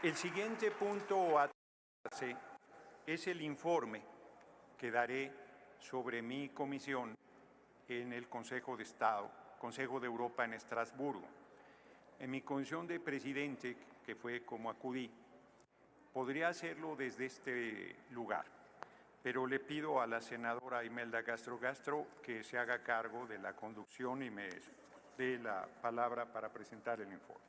El siguiente punto a tratarse es el informe que daré sobre mi comisión en el Consejo de Estado, Consejo de Europa en Estrasburgo. En mi condición de presidente, que fue como acudí, podría hacerlo desde este lugar, pero le pido a la senadora Imelda Castro que se haga cargo de la conducción y me dé la palabra para presentar el informe.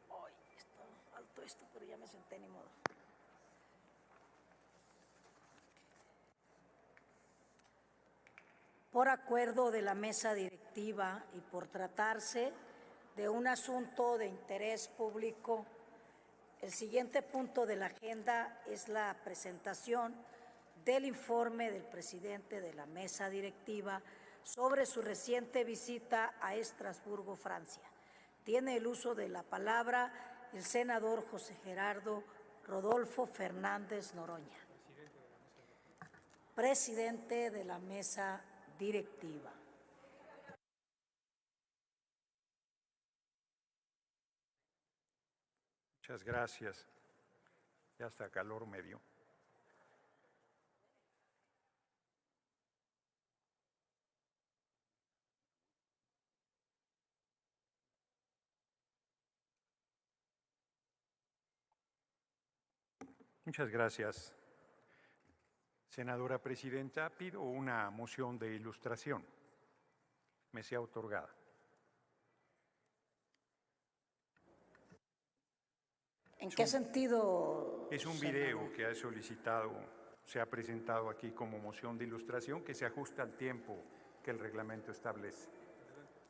Ay, está alto esto, pero ya me senté, ni modo. Por acuerdo de la mesa directiva y por tratarse de un asunto de interés público, el siguiente punto de la agenda es la presentación del informe del presidente de la mesa directiva sobre su reciente visita a Estrasburgo, Francia. Tiene el uso de la palabra el senador José Gerardo Rodolfo Fernández Noroña, presidente de la mesa directiva. Muchas gracias. Ya hasta calor me dio. Muchas gracias, senadora presidenta. Pido una moción de ilustración. Me sea otorgada. ¿En qué sentido? Es un video que ha solicitado, se ha presentado aquí como moción de ilustración que se ajusta al tiempo que el reglamento establece.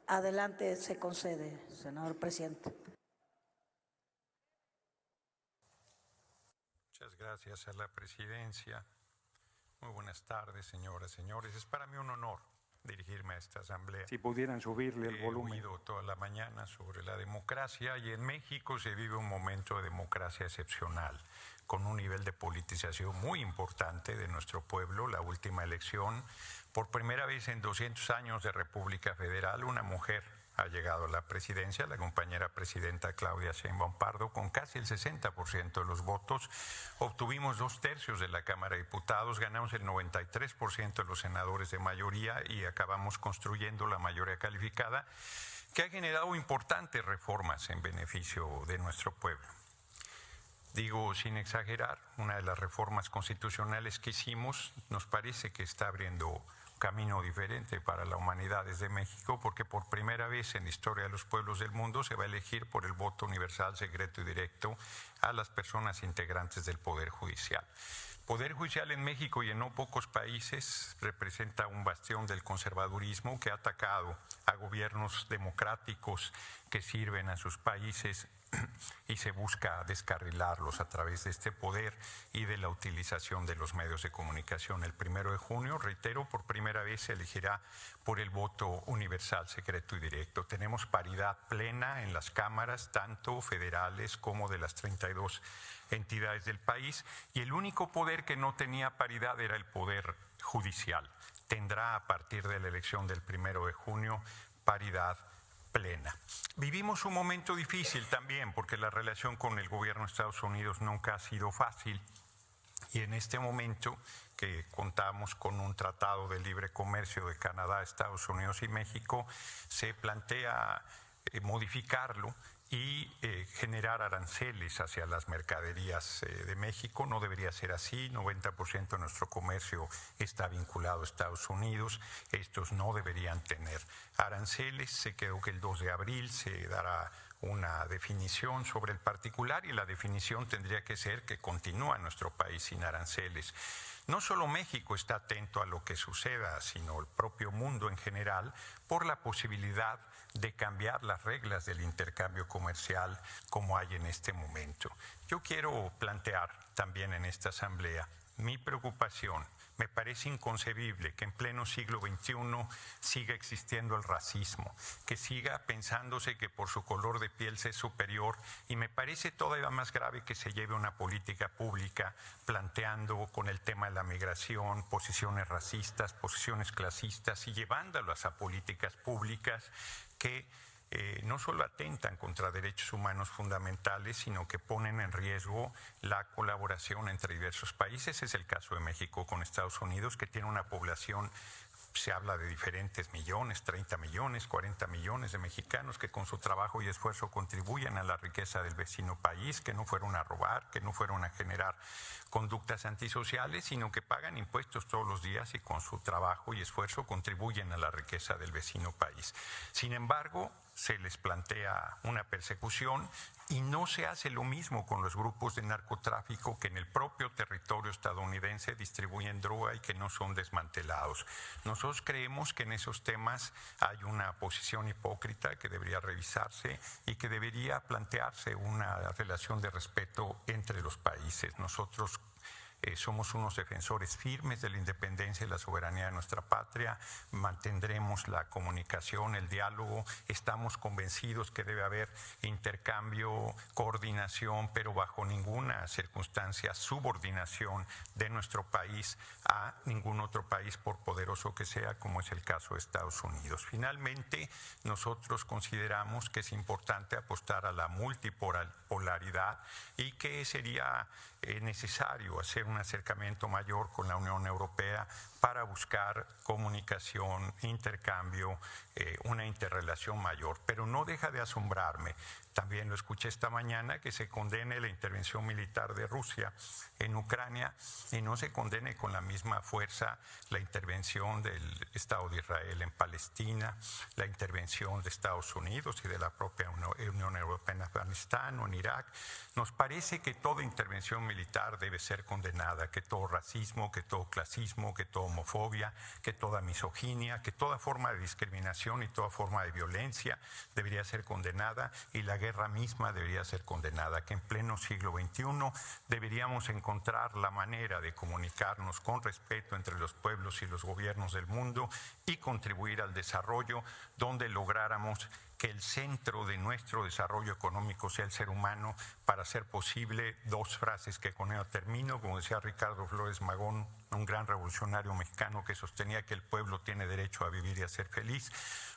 Adelante, se concede, senador presidente. Muchas gracias a la presidencia. Muy buenas tardes, señoras, señores. Es para mí un honor dirigirme a esta asamblea. Si pudieran subirle el volumen. He oído toda la mañana sobre la democracia y en México se vive un momento de democracia excepcional, con un nivel de politización muy importante de nuestro pueblo. La última elección, por primera vez en 200 años de República Federal, una mujer ha llegado a la presidencia, la compañera presidenta Claudia Sheinbaum Pardo, con casi el 60% de los votos. Obtuvimos 2/3 de la Cámara de Diputados, ganamos el 93% de los senadores de mayoría y acabamos construyendo la mayoría calificada, que ha generado importantes reformas en beneficio de nuestro pueblo. Digo, sin exagerar, una de las reformas constitucionales que hicimos nos parece que está abriendo camino diferente para la humanidad desde México, porque por primera vez en la historia de los pueblos del mundo se va a elegir por el voto universal, secreto y directo a las personas integrantes del Poder Judicial. Poder Judicial en México y en no pocos países representa un bastión del conservadurismo que ha atacado a gobiernos democráticos que sirven a sus países y se busca descarrilarlos a través de este poder y de la utilización de los medios de comunicación. El 1 de junio, reitero, por primera vez se elegirá por el voto universal, secreto y directo. Tenemos paridad plena en las cámaras, tanto federales como de las 32 entidades del país, y el único poder que no tenía paridad era el poder judicial. Tendrá a partir de la elección del 1 de junio paridad plena. Vivimos un momento difícil también porque la relación con el gobierno de Estados Unidos nunca ha sido fácil y en este momento que contamos con un tratado de libre comercio de Canadá, Estados Unidos y México, se plantea modificarlo y generar aranceles hacia las mercaderías de México. No debería ser así. 90% de nuestro comercio está vinculado a Estados Unidos. Estos no deberían tener aranceles. Se quedó que el 2 de abril se dará una definición sobre el particular y la definición tendría que ser que continúa nuestro país sin aranceles. No solo México está atento a lo que suceda, sino el propio mundo en general, por la posibilidad de cambiar las reglas del intercambio comercial como hay en este momento. Yo quiero plantear también en esta asamblea mi preocupación Me parece inconcebible que en pleno siglo XXI siga existiendo el racismo, que siga pensándose que por su color de piel se es superior, y me parece todavía más grave que se lleve una política pública planteando con el tema de la migración posiciones racistas, posiciones clasistas, y llevándolas a políticas públicas que no solo atentan contra derechos humanos fundamentales, sino que ponen en riesgo la colaboración entre diversos países. Es el caso de México con Estados Unidos, que tiene una población, se habla de diferentes millones, 30 millones, 40 millones de mexicanos que con su trabajo y esfuerzo contribuyen a la riqueza del vecino país, que no fueron a robar, que no fueron a generar conductas antisociales, sino que pagan impuestos todos los días y con su trabajo y esfuerzo contribuyen a la riqueza del vecino país. Sin embargo, se les plantea una persecución y no se hace lo mismo con los grupos de narcotráfico que en el propio territorio estadounidense distribuyen droga y que no son desmantelados. Nosotros creemos que en esos temas hay una posición hipócrita que debería revisarse y que debería plantearse una relación de respeto entre los países. Nosotros somos unos defensores firmes de la independencia y la soberanía de nuestra patria, mantendremos la comunicación, el diálogo, estamos convencidos que debe haber intercambio, coordinación, pero bajo ninguna circunstancia subordinación de nuestro país a ningún otro país, por poderoso que sea, como es el caso de Estados Unidos. Finalmente, nosotros consideramos que es importante apostar a la multipolaridad y que sería necesario hacer un acercamiento mayor con la Unión Europea para buscar comunicación, intercambio, una interrelación mayor. Pero no deja de asombrarme, también lo escuché esta mañana, que se condene la intervención militar de Rusia en Ucrania y no se condene con la misma fuerza la intervención del Estado de Israel en Palestina, la intervención de Estados Unidos y de la propia Unión Europea en Afganistán o en Irak. Nos parece que toda intervención militar debe ser condenada, que todo racismo, que todo clasismo, que toda homofobia, que toda misoginia, que toda forma de discriminación y toda forma de violencia debería ser condenada, y la guerra misma debería ser condenada, que en pleno siglo XXI deberíamos encontrar la manera de comunicarnos con respeto entre los pueblos y los gobiernos del mundo y contribuir al desarrollo donde lográramos que el centro de nuestro desarrollo económico sea el ser humano, para hacer posible dos frases que con ello termino, como decía Ricardo Flores Magón, un gran revolucionario mexicano que sostenía que el pueblo tiene derecho a vivir y a ser feliz,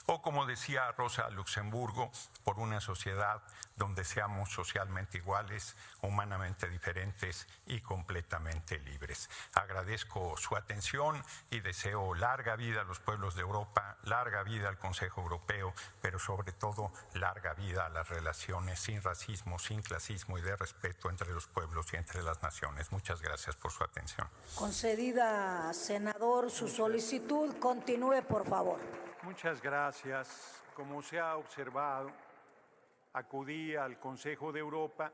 o como decía Rosa Luxemburgo, por una sociedad donde seamos socialmente iguales, humanamente diferentes y completamente libres. Agradezco su atención y deseo larga vida a los pueblos de Europa, larga vida al Consejo Europeo, pero sobre todo larga vida a las relaciones sin racismo, sin clasismo y de respeto entre los pueblos y entre las naciones. Muchas gracias por su atención. Concedida, senador, su solicitud. Continúe, por favor. Muchas gracias. Como se ha observado, acudí al Consejo de Europa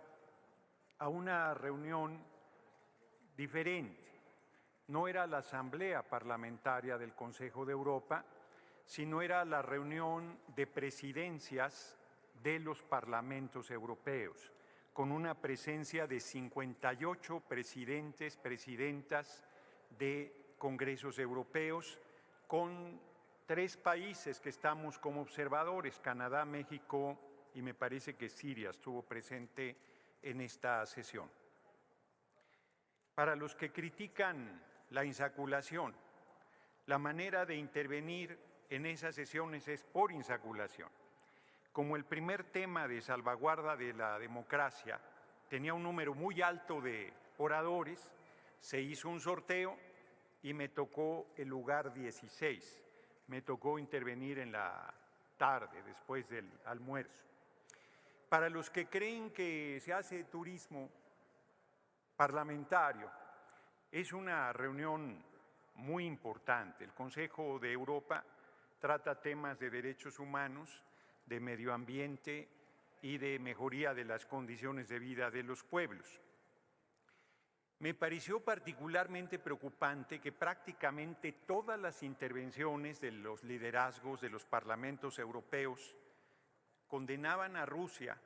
a una reunión diferente. No era la Asamblea Parlamentaria del Consejo de Europa, sino era la reunión de presidencias de los parlamentos europeos, con una presencia de 58 presidentes, presidentas de congresos europeos, con 3 países que estamos como observadores: Canadá, México y me parece que Siria estuvo presente en esta sesión. Para los que critican la insaculación, la manera de intervenir en esas sesiones es por insaculación. Como el primer tema de salvaguarda de la democracia tenía un número muy alto de oradores, se hizo un sorteo y me tocó el lugar 16. Me tocó intervenir en la tarde, después del almuerzo. Para los que creen que se hace turismo parlamentario, es una reunión muy importante. El Consejo de Europa trata temas de derechos humanos, de medio ambiente y de mejoría de las condiciones de vida de los pueblos. Me pareció particularmente preocupante que prácticamente todas las intervenciones de los liderazgos de los parlamentos europeos condenaban a Rusia,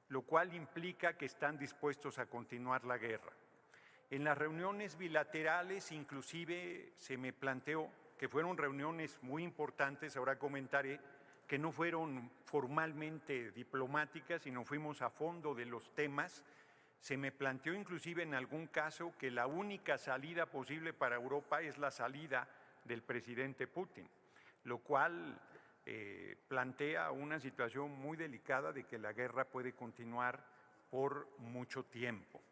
lo cual implica que están dispuestos a continuar la guerra. En las reuniones bilaterales inclusive se me planteó que fueron reuniones muy importantes, ahora comentaré, que no fueron formalmente diplomáticas, sino fuimos a fondo de los temas. Se me planteó inclusive en algún caso que la única salida posible para Europa es la salida del presidente Putin, lo cual plantea una situación muy delicada de que la guerra puede continuar por mucho tiempo.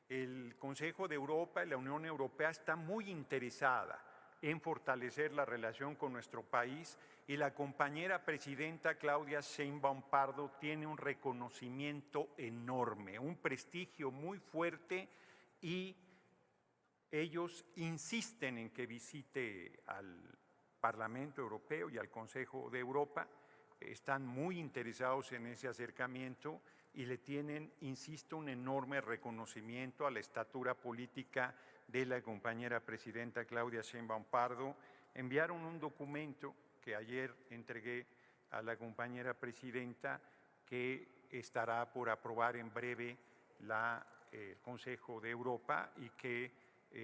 El Consejo de Europa y la Unión Europea está muy interesada en fortalecer la relación con nuestro país y la compañera presidenta Claudia Sheinbaum Pardo tiene un reconocimiento enorme, un prestigio muy fuerte y ellos insisten en que visite al Parlamento Europeo y al Consejo de Europa, están muy interesados en ese acercamiento y le tienen, insisto, un enorme reconocimiento a la estatura política de la compañera presidenta Claudia Sheinbaum Pardo. Enviaron un documento que ayer entregué a la compañera presidenta que estará por aprobar en breve el Consejo de Europa y que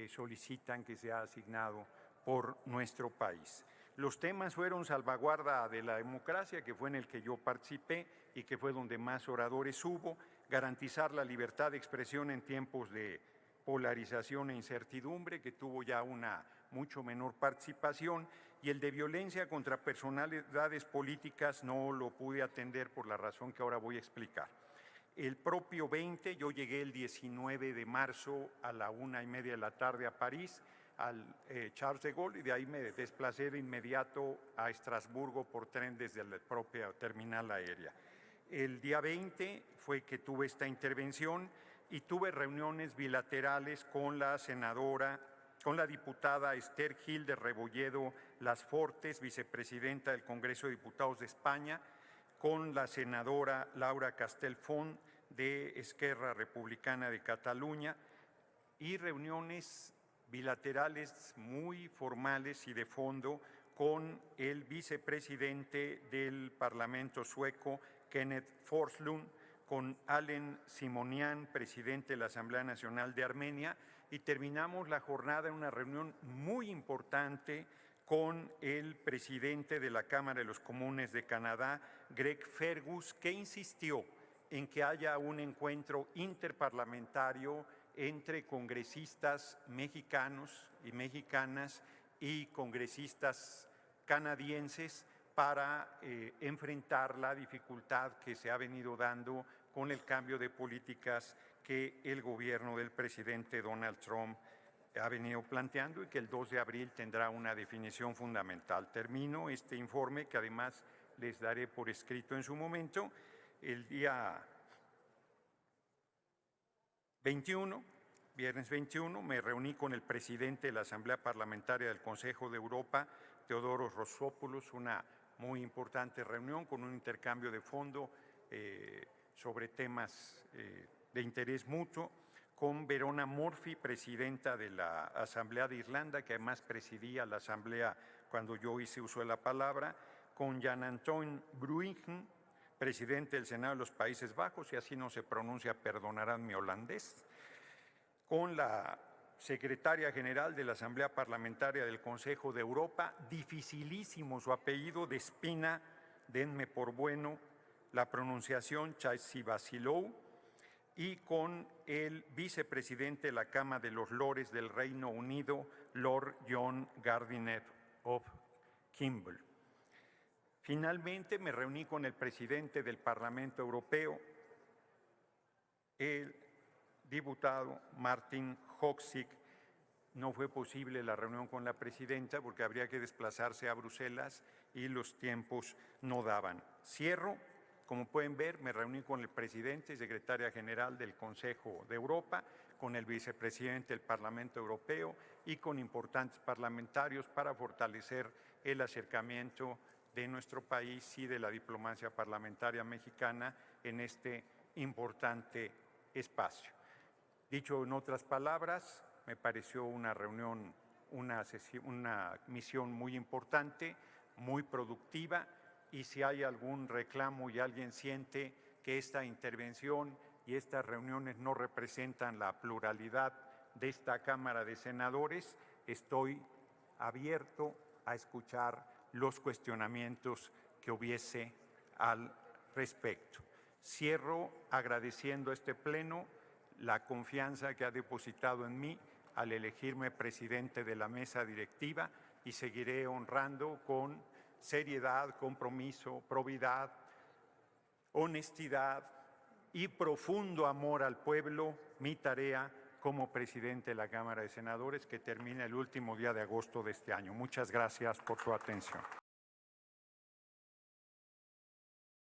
solicitan que sea asignado por nuestro país. Los temas fueron salvaguarda de la democracia, que fue en el que yo participé y que fue donde más oradores hubo, garantizar la libertad de expresión en tiempos de polarización e incertidumbre, que tuvo ya una mucho menor participación, y el de violencia contra personalidades políticas no lo pude atender por la razón que ahora voy a explicar. El propio 20, yo llegué el 19 de marzo a la 1:30 de la tarde a París, al Charles de Gaulle, y de ahí me desplacé de inmediato a Estrasburgo por tren desde la propia terminal aérea. El día 20 fue que tuve esta intervención y tuve reuniones bilaterales con la diputada Esther Gil de Rebolledo Las Fortes, vicepresidenta del Congreso de Diputados de España, con la senadora Laura Castellfont de Esquerra Republicana de Cataluña, y reuniones bilaterales muy formales y de fondo con el vicepresidente del Parlamento sueco, Kenneth Forslund, con Alen Simonian, presidente de la Asamblea Nacional de Armenia, y terminamos la jornada en una reunión muy importante con el presidente de la Cámara de los Comunes de Canadá, Greg Fergus, que insistió en que haya un encuentro interparlamentario entre congresistas mexicanos y mexicanas y congresistas canadienses para enfrentar la dificultad que se ha venido dando con el cambio de políticas que el gobierno del presidente Donald Trump ha venido planteando y que el 2 de abril tendrá una definición fundamental. Termino este informe, que además les daré por escrito en su momento. El día 21, viernes 21, me reuní con el presidente de la Asamblea Parlamentaria del Consejo de Europa, Theodoros Rossopoulos, una muy importante reunión con un intercambio de fondo sobre temas de interés mutuo, con Verona Murphy, presidenta de la Asamblea de Irlanda, que además presidía la Asamblea cuando yo hice uso de la palabra, con Jan Antoine Bruijn, presidente del Senado de los Países Bajos, y así no se pronuncia, perdonarán mi holandés, con la secretaria general de la Asamblea Parlamentaria del Consejo de Europa, dificilísimo su apellido, de Espina, denme por bueno la pronunciación, Tsatsivasilou, y con el vicepresidente de la Cámara de los Lores del Reino Unido, Lord John Gardiner of Kimball. Finalmente me reuní con el presidente del Parlamento Europeo, el diputado Martin Hoxsik. No fue posible la reunión con la presidenta porque habría que desplazarse a Bruselas y los tiempos no daban. Cierro. Como pueden ver, me reuní con el presidente y secretaria general del Consejo de Europa, con el vicepresidente del Parlamento Europeo y con importantes parlamentarios para fortalecer el acercamiento de nuestro país y de la diplomacia parlamentaria mexicana en este importante espacio. Dicho en otras palabras, me pareció una reunión, una misión muy importante, muy productiva, y si hay algún reclamo y alguien siente que esta intervención y estas reuniones no representan la pluralidad de esta Cámara de Senadores. Estoy abierto a escuchar los cuestionamientos que hubiese al respecto. Cierro agradeciendo a este Pleno la confianza que ha depositado en mí al elegirme presidente de la mesa directiva y seguiré honrando con seriedad, compromiso, probidad, honestidad y profundo amor al pueblo mi tarea como presidente de la Cámara de Senadores, que termina el último día de agosto de este año. Muchas gracias por su atención.